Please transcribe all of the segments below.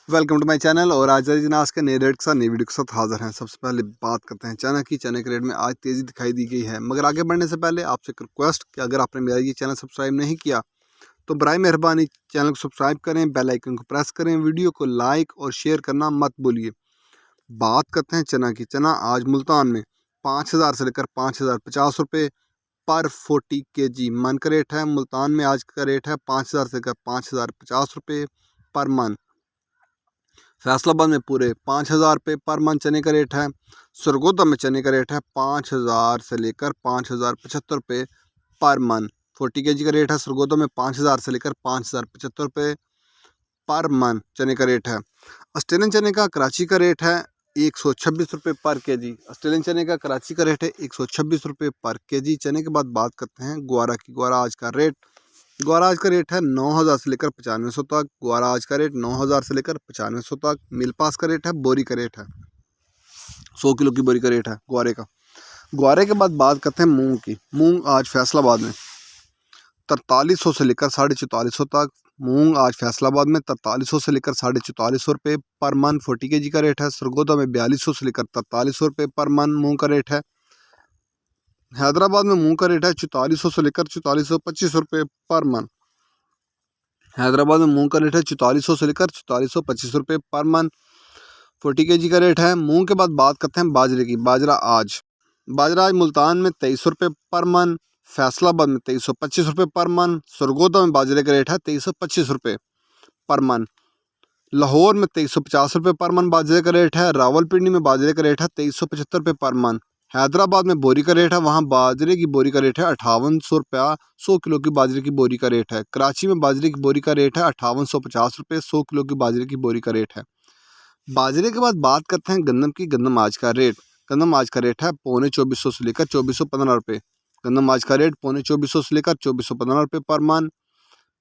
Welcome to my channel. और आज जनाज के नए रेट के साथ नई वीडियो के साथ हाजिर हैं। सबसे पहले बात करते हैं चना की। चने के रेट में आज तेज़ी दिखाई दी गई है, मगर आगे बढ़ने से पहले आपसे एक रिक्वेस्ट कि अगर आपने मेरा ये चैनल सब्सक्राइब नहीं किया तो बराए मेहरबानी चैनल को सब्सक्राइब करें, बेल आइकन को प्रेस करें, वीडियो को लाइक और शेयर करना मत भूलिए। बात करते हैं चना की। चना आज मुल्तान में 5,000 से लेकर 5,050 रुपये पर 40 kg मन का रेट है। मुल्तान में आज का रेट है 5,000 से लेकर 5,050 रुपये पर मन। फैसलाबाद में पूरे 5,000 रुपये पर मन चने का रेट है। सरगोदा में चने का रेट है 5,000 से लेकर 5,075 रुपये पर मन। 40 kg का रेट है। सरगोदा में 5,000 से लेकर 5,075 रुपये पर मन चने का रेट है। ऑस्ट्रेलियन चने का कराची का रेट है 126 रुपये पर kg। ऑस्ट्रेलियन चने का कराची का रेट है 126 रुपये पर kg। चने के बाद बात करते हैं ग्वारा की। ग्वारा आज का रेट है 9,000 से लेकर 9500 तक। ग्वारा आज का रेट 9,000 से लेकर 9500 तक। मिल पास का रेट है, बोरी का रेट है 100 किलो की बोरी का रेट है ग्वारे का। ग्वारे के बाद बात करते हैं मूंग की। मूंग आज फैसलाबाद में 4300 से लेकर 4450 तक। मूंग आज फैसलाबाद में 4300 से लेकर 4450 रुपये पर मन 40 kg का रेट है। सरगोदा में 4200 से लेकर 4300 रुपये पर मन मूंग का रेट है। हैदराबाद में मूंग का रेट है 4400 से लेकर 4425 रुपये पर मन। हैदराबाद में मूंग का रेट है 4400 से लेकर 4425 रुपये पर मन। 40 kg का रेट है। मूंग के बाद बात करते हैं बाजरे की। बाजरा आज मुल्तान में 2300 रुपये पर मन। फैसलाबाद में 2325 रुपये पर मन। सरगोदा में बाजरे का रेट है 2325 रुपये पर मन। लाहौर में 2350 रुपये पर मन बाजरे का रेट है। रावलपिंडी में बाजरे का रेट है 2375 रुपये पर मन। हैदराबाद में बोरी का रेट है, वहाँ बाजरे की बोरी का रेट है 5800 रुपया 100 किलो की बाजरे की बोरी का रेट है। कराची में बाजरे की बोरी का रेट है 5850 रुपये 100 किलो की बाजरे की बोरी का रेट है। बाजरे के बाद बात करते हैं गंदम की। गंदम आज का रेट है 2450 से लेकर 2415 रुपये। गंदम आज का रेट 2450 से लेकर 2415 रुपये पर मन।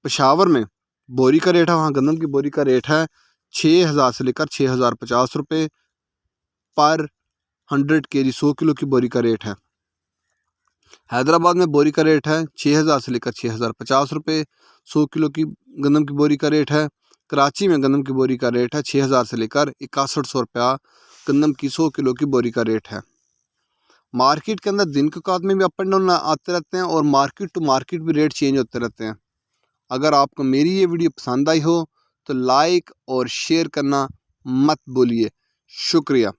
पेशावर में बोरी का रेट है, वहाँ गंदम की बोरी का रेट है 6,000 से लेकर 6,050 रुपये पर 100 kg 100 किलो की बोरी का रेट है। हैदराबाद में बोरी का रेट है 6,000 से लेकर 6,050 रुपये 100 किलो की गंदम की बोरी का रेट है। कराची में गंदम की बोरी का रेट है 6,000 से लेकर 6100 रुपया गंदम की 100 किलो की बोरी का रेट है। मार्केट के अंदर दिन के औकात में भी अप एंड डाउन आते रहते हैं और मार्केट टू मार्केट भी रेट चेंज होते रहते हैं। अगर आपको मेरी ये वीडियो पसंद आई हो तो लाइक और शेयर करना मत भूलिए। शुक्रिया।